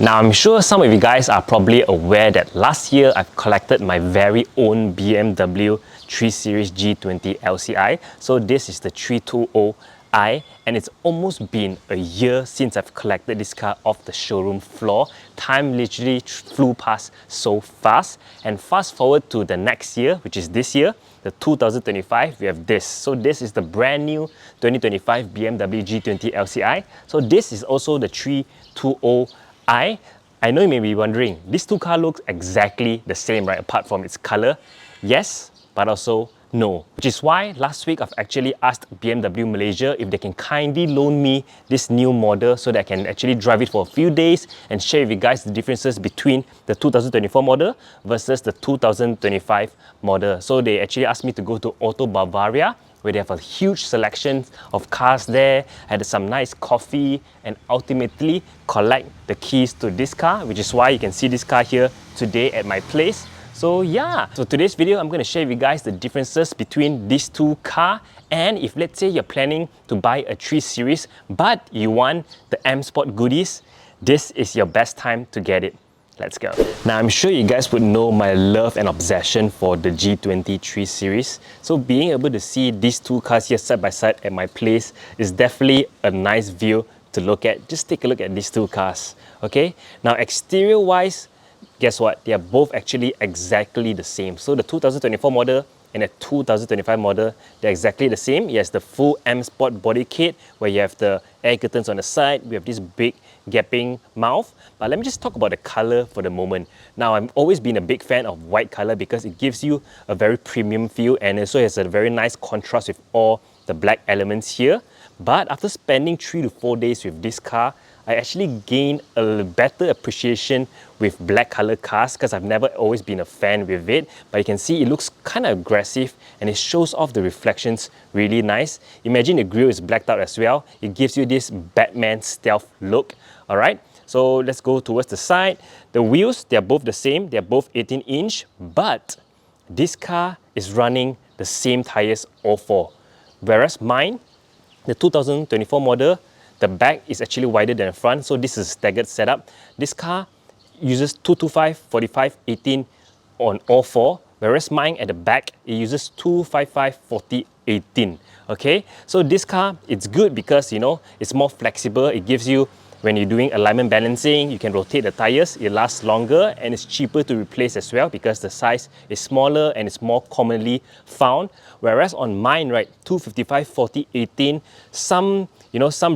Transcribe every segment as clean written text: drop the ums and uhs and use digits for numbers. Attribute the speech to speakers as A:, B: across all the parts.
A: Now, I'm sure some of you guys are probably aware that last year I've collected my very own BMW 3 Series G20 LCI. So this is the 320i, and it's almost been a year since I've collected this car off the showroom floor. Time literally flew past so fast. And fast forward to the next year, which is this year, the 2025, we have this. So this is the brand new 2025 BMW G20 LCI. So this is also the 320i. I know you may be wondering, these two cars look exactly the same, right? Apart from its color. Yes, but also no. Which is why last week I've actually asked BMW Malaysia if they can kindly loan me this new model so that I can actually drive it for a few days and share with you guys the differences between the 2024 model versus the 2025 model. So they actually asked me to go to Auto Bavaria, where they have a huge selection of cars there, had some nice coffee, and ultimately collect the keys to this car, which is why you can see this car here today at my place. So yeah, so today's video I'm going to share with you guys the differences between these two cars, and if let's say you're planning to buy a 3 Series but you want the M Sport goodies, this is your best time to get it. Let's go. Now, I'm sure you guys would know my love and obsession for the G20 3 Series. So being able to see these two cars here side by side at my place is definitely a nice view to look at. Just take a look at these two cars, okay? Now, exterior wise, guess what? They are both actually exactly the same. So the 2024 model and the 2025 model, they're exactly the same. Yes, the full M Sport body kit where you have the air curtains on the side. We have this big gaping mouth. But let me just talk about the color for the moment. Now, I've always been a big fan of white color because it gives you a very premium feel, and also has a very nice contrast with all the black elements here. But after spending 3 to 4 days with this car, I actually gained a better appreciation with black color cars because I've never always been a fan with it. But you can see it looks kind of aggressive and it shows off the reflections really nice. Imagine the grille is blacked out as well. It gives you this Batman stealth look. All right, so let's go towards the side. The wheels, they're both the same. They're both 18-inch, but this car is running the same tires all four. Whereas mine, the 2024 model, the back is actually wider than the front, so this is a staggered setup. This car uses 225, 45, 18 on all four, whereas mine at the back, it uses 255, 40, 18. Okay, so this car, it's good because, you know, it's more flexible. It gives you, when you're doing alignment balancing, you can rotate the tires, it lasts longer, and it's cheaper to replace as well because the size is smaller and it's more commonly found. Whereas on mine, right, 255, 40, 18, some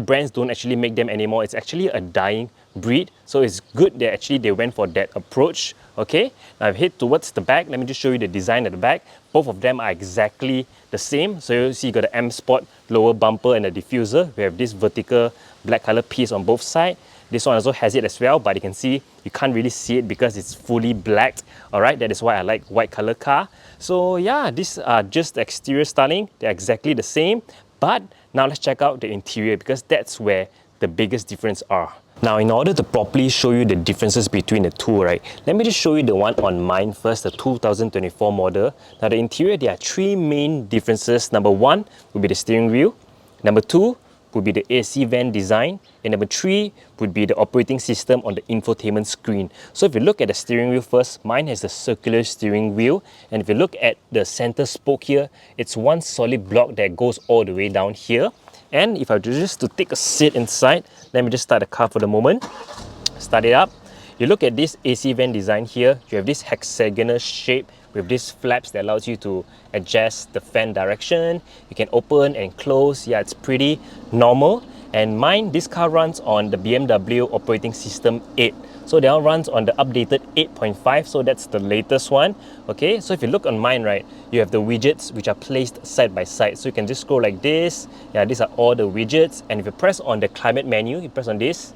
A: brands don't actually make them anymore. It's actually a dying breed, so it's good that actually they went for that approach. Okay, now I've head towards the back. Let me just show you the design at the back. Both of them are exactly the same. So you see you got the M Sport lower bumper and the diffuser. We have this vertical black color piece on both sides. This one also has it as well, but you can see you can't really see it because it's fully blacked. All right, that is why I like white color car. So yeah, these are just the exterior styling. They're exactly the same, but now let's check out the interior because that's where the biggest difference are. Now, in order to properly show you the differences between the two, right, let me just show you the one on mine first, the 2024 model. Now, the interior, there are three main differences. Number one would be the steering wheel. Number two would be the AC vent design. And number three would be the operating system on the infotainment screen. So if you look at the steering wheel first, mine has the circular steering wheel. And if you look at the center spoke here, it's one solid block that goes all the way down here. And if I just to take a sit inside, let me just start the car for the moment. Start it up. You look at this AC vent design here, you have this hexagonal shape with these flaps that allows you to adjust the fan direction. You can open and close. Yeah, it's pretty normal. And mine, this car runs on the BMW operating system 8. So that one runs on the updated 8.5, so that's the latest one. Okay, so if you look on mine, right, you have the widgets which are placed side by side. So you can just scroll like this. Yeah, these are all the widgets. And if you press on the climate menu, you press on this.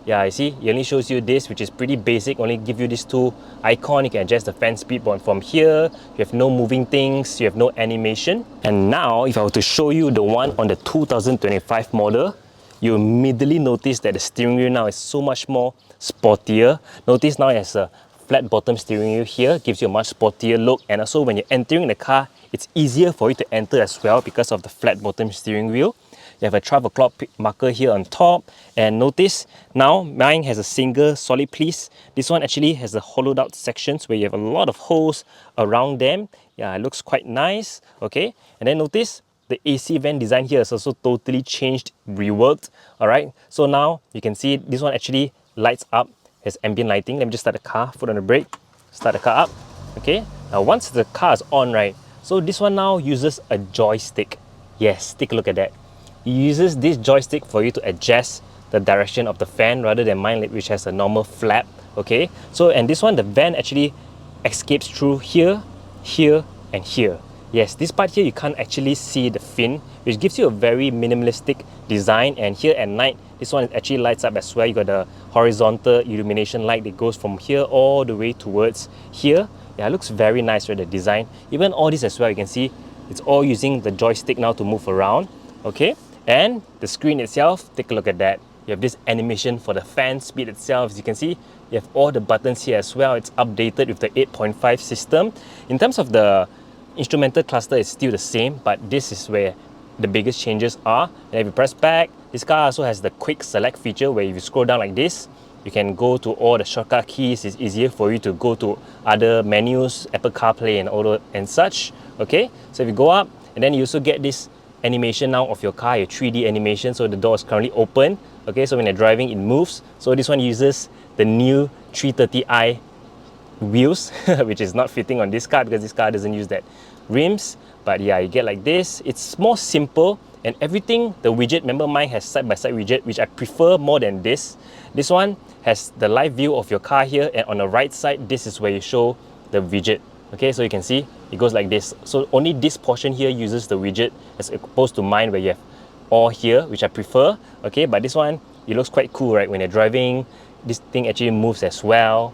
A: Yeah, I see, it only shows you this, which is pretty basic, only give you these two icons. You can adjust the fan speed from here. You have no moving things, you have no animation. And now, if I were to show you the one on the 2025 model, you immediately notice that the steering wheel now is so much more sportier. Notice now it has a flat bottom steering wheel here, gives you a much sportier look. And also when you're entering the car, it's easier for you to enter as well because of the flat bottom steering wheel. You have a 12 o'clock marker here on top, and notice now mine has a single solid piece. This one actually has the hollowed out sections where you have a lot of holes around them. Yeah, it looks quite nice. Okay, and then notice the AC vent design here is also totally changed, reworked. All right, so now you can see this one actually lights up, has ambient lighting. Let me just start the car, foot on the brake, start the car up. Okay, now once the car is on, right, so this one now uses a joystick. Yes, take a look at that. It uses this joystick for you to adjust the direction of the fan rather than mine, which has a normal flap. Okay, so and this one, the vent actually escapes through here, here, and here. Yes, this part here you can't actually see the fin, which gives you a very minimalistic design. And here at night, this one actually lights up as well. You got the horizontal illumination light that goes from here all the way towards here. Yeah, it looks very nice, right, the design. Even all this as well, you can see it's all using the joystick now to move around. Okay, and the screen itself, take a look at that. You have this animation for the fan speed itself. As you can see, you have all the buttons here as well. It's updated with the 8.5 system. In terms of the instrumental cluster, is still the same, but this is where the biggest changes are. And if you press back, this car also has the quick select feature where if you scroll down like this, you can go to all the shortcut keys. It's easier for you to go to other menus, Apple CarPlay and all and such. Okay, so if you go up, and then you also get this animation now of your car, your 3D animation. So the door is currently open. Okay, so when you're driving, it moves. So this one uses the new 330i wheels, which is not fitting on this car because this car doesn't use that rims. But yeah, you get like this. It's more simple, and everything, the widget, remember mine has side-by-side widget, which I prefer more than this. This one has the live view of your car here, and on the right side, this is where you show the widget. Okay, so you can see it goes like this. So only this portion here uses the widget as opposed to mine where you have all here, which I prefer. Okay, but this one, it looks quite cool, right? When you're driving, this thing actually moves as well.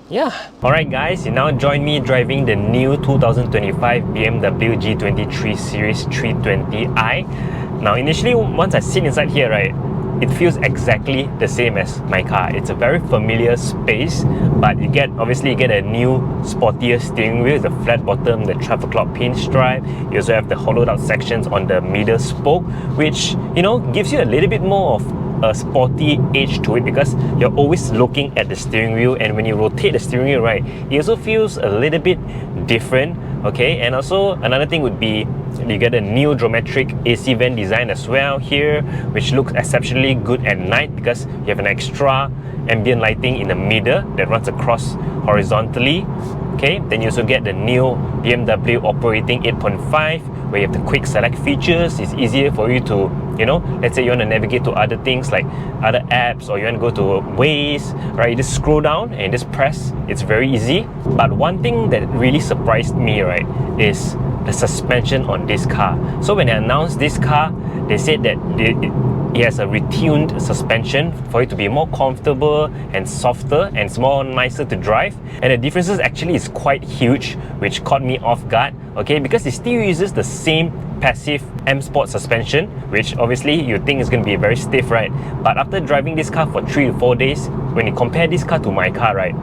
A: Yeah. Alright guys, you now join me driving the new 2025 BMW G20 3 Series 320i. Now initially, once I sit inside here, right, it feels exactly the same as my car. It's a very familiar space, but obviously you get a new sportier steering wheel, the flat bottom, the 12 o'clock pinstripe. You also have the hollowed out sections on the middle spoke, which, you know, gives you a little bit more of a sporty edge to it because you're always looking at the steering wheel, and when you rotate the steering wheel, right, it also feels a little bit different. Okay, and also another thing would be you get a new geometric AC vent design as well here, which looks exceptionally good at night because you have an extra ambient lighting in the middle that runs across horizontally. Okay, then you also get the new BMW operating 8.5 where you have the quick select features. It's easier for you to, you know, let's say you want to navigate to other things like other apps, or you want to go to Waze, right? You just scroll down and just press. It's very easy. But one thing that really surprised me, right, is the suspension on this car. So when they announced this car, they said that it has a retuned suspension for it to be more comfortable and softer, and it's more nicer to drive. And the differences actually is quite huge, which caught me off guard. Okay, because it still uses the same passive M Sport suspension, which obviously you think is going to be very stiff, right? But after driving this car for 3 to 4 days, when you compare this car to my car, right,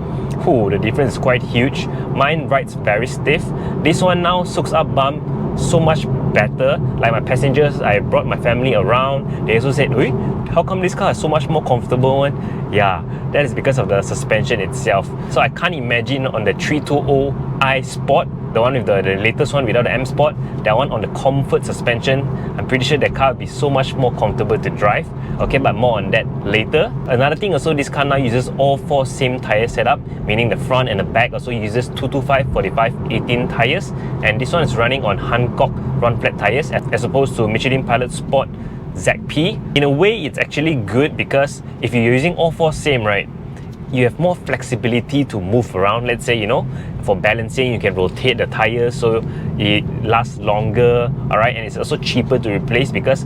A: the difference is quite huge. Mine rides very stiff. This one now soaks up bump so much better. Like my passengers, I brought my family around, they also said, "Oi, how come this car is so much more comfortable one?" Yeah, that is because of the suspension itself. So I can't imagine on the 320i Sport, the one with the latest one without the M Sport, that one on the comfort suspension, I'm pretty sure that car will be so much more comfortable to drive. Okay, but more on that later. Another thing also, this car now uses all 4 same tyre setup, meaning the front and the back also uses 225, 45, 18 tyres, and this one is running on Hankook run flat tyres as opposed to Michelin Pilot Sport ZP. In a way, it's actually good because if you're using all 4 same, right, you have more flexibility to move around. Let's say, you know, for balancing, you can rotate the tires so it lasts longer. Alright, and it's also cheaper to replace because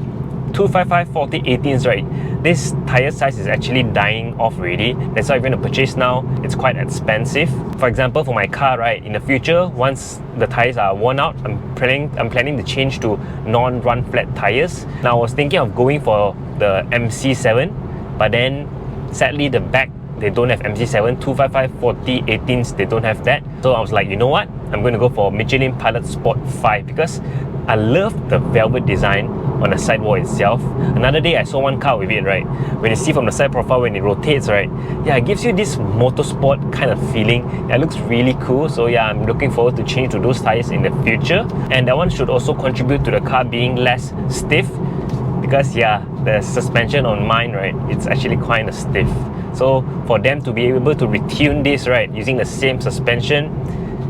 A: 255, 40, 18s, right, this tire size is actually dying off already. That's why if you're going to purchase now, it's quite expensive. For example, for my car, right, in the future, once the tires are worn out, I'm planning to change to non-run flat tires. Now I was thinking of going for the MC7, but then sadly the back, they don't have MC7, 255, 40, 18s, they don't have that. So I was like, you know what? I'm going to go for Michelin Pilot Sport 5 because I love the velvet design on the sidewall itself. Another day I saw one car with it, right? When you see from the side profile, when it rotates, right? Yeah, it gives you this motorsport kind of feeling. Yeah, it looks really cool. So yeah, I'm looking forward to change to those tires in the future. And that one should also contribute to the car being less stiff, because yeah, the suspension on mine, right, it's actually kind of stiff. So for them to be able to retune this, right, using the same suspension,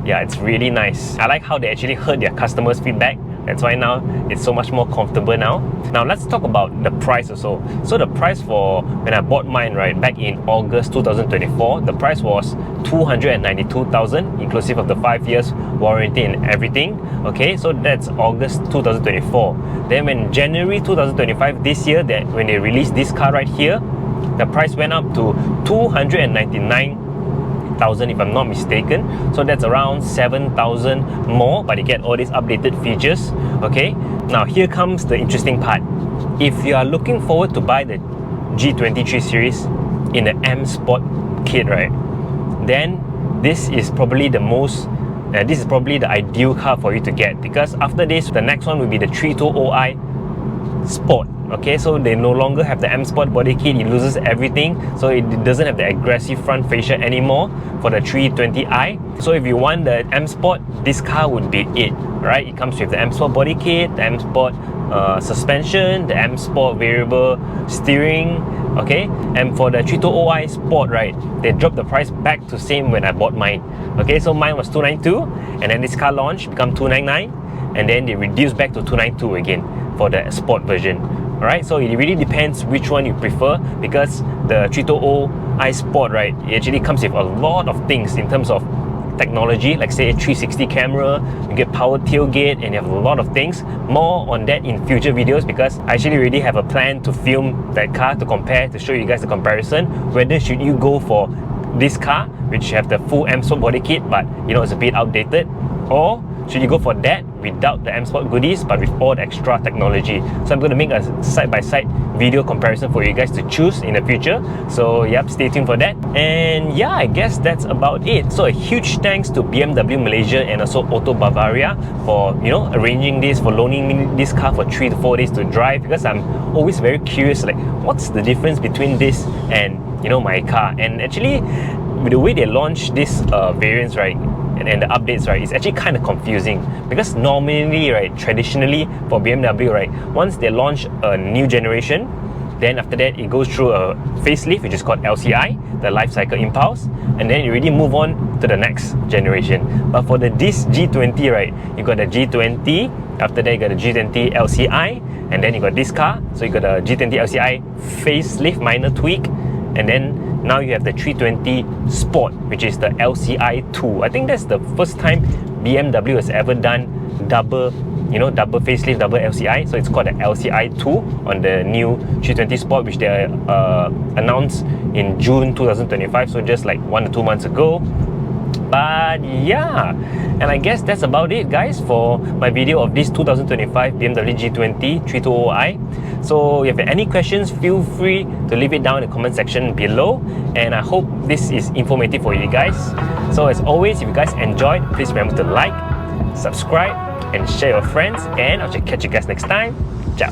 A: yeah, it's really nice. I like how they actually heard their customers' feedback. That's why now it's so much more comfortable now. Now let's talk about the price also. So the price for when I bought mine, right, back in August 2024, the price was 292,000 inclusive of the 5 years warranty and everything. Okay, so that's August 2024. Then when January 2025 this year, that when they released this car right here, the price went up to 299,000 if I'm not mistaken. So that's around 7,000 more, but you get all these updated features. Okay, now here comes the interesting part. If you are looking forward to buy the G20 3 Series in the M Sport kit, right, then this is probably the ideal car for you to get, because after this, the next one will be the 320i Sport. Okay, so they no longer have the M Sport body kit. It loses everything, so it doesn't have the aggressive front fascia anymore for the 320i. So if you want the M Sport, this car would be it, right? It comes with the M Sport body kit, the M Sport suspension, the M Sport variable steering. Okay, and for the 320i Sport, right, they dropped the price back to same when I bought mine. Okay, so mine was 292, and then this car launch become 299, and then they reduced back to 292 again for the Sport version. Alright, so it really depends which one you prefer, because the 320i Sport, right, it actually comes with a lot of things in terms of technology, like say a 360 camera, you get power tailgate, and you have a lot of things. More on that in future videos, because I actually already have a plan to film that car to compare, to show you guys the comparison, whether should you go for this car which have the full M Sport body kit but you know it's a bit outdated, or should you go for that without the M Sport goodies but with all the extra technology. So I'm going to make a side-by-side video comparison for you guys to choose in the future. So yep, stay tuned for that. And yeah, I guess that's about it. So a huge thanks to BMW Malaysia and also Auto Bavaria for, you know, arranging this, for loaning me this car for 3 to 4 days to drive, because I'm always very curious, like what's the difference between this and, you know, my car. And actually with the way they launch these variants, right, and the updates, right, it's actually kind of confusing, because normally, right, traditionally for BMW, right, once they launch a new generation, then after that it goes through a facelift which is called LCI, the life cycle impulse, and then you already move on to the next generation. But for this G20, right, you got the G20, after that you got the G20 LCI, and then you got this car, so you got the G20 LCI facelift minor tweak, and then now you have the 320 Sport, which is the LCI 2. I think that's the first time BMW has ever done double facelift, double LCI. So it's called the LCI 2 on the new 320 Sport, which they announced in June 2025. So just like 1 to 2 months ago. But yeah, and I guess that's about it, guys, for my video of this 2025 BMW G20 320i. So if you have any questions, feel free to leave it down in the comment section below, and I hope this is informative for you guys. So as always, if you guys enjoyed, please remember to like, subscribe, and share with your friends, and I'll catch you guys next time. Ciao.